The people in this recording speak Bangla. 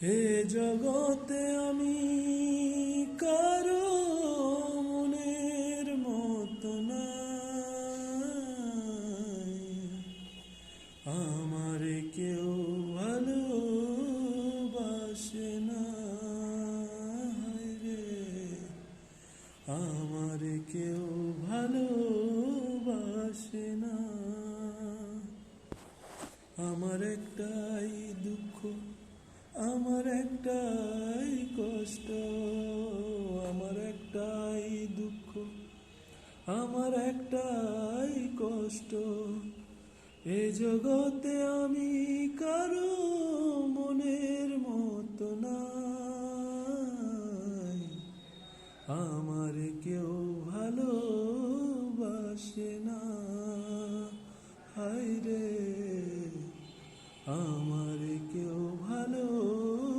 এ জগতে আমি কারো মনের মতো নাই, আমার কেউ ভালোবাসে না রে, আমার কেউ ভালোবাসে না। আমার একটাই দুঃখ, আমার একটাই কষ্ট, আমার একটাই দুঃখ, আমার একটাই কষ্ট। এ জগতে আমি কারো মনের মতো নাই, আমার কেউ ভালোবাসে না হায় রে, আমার কেউ ভালোবাসে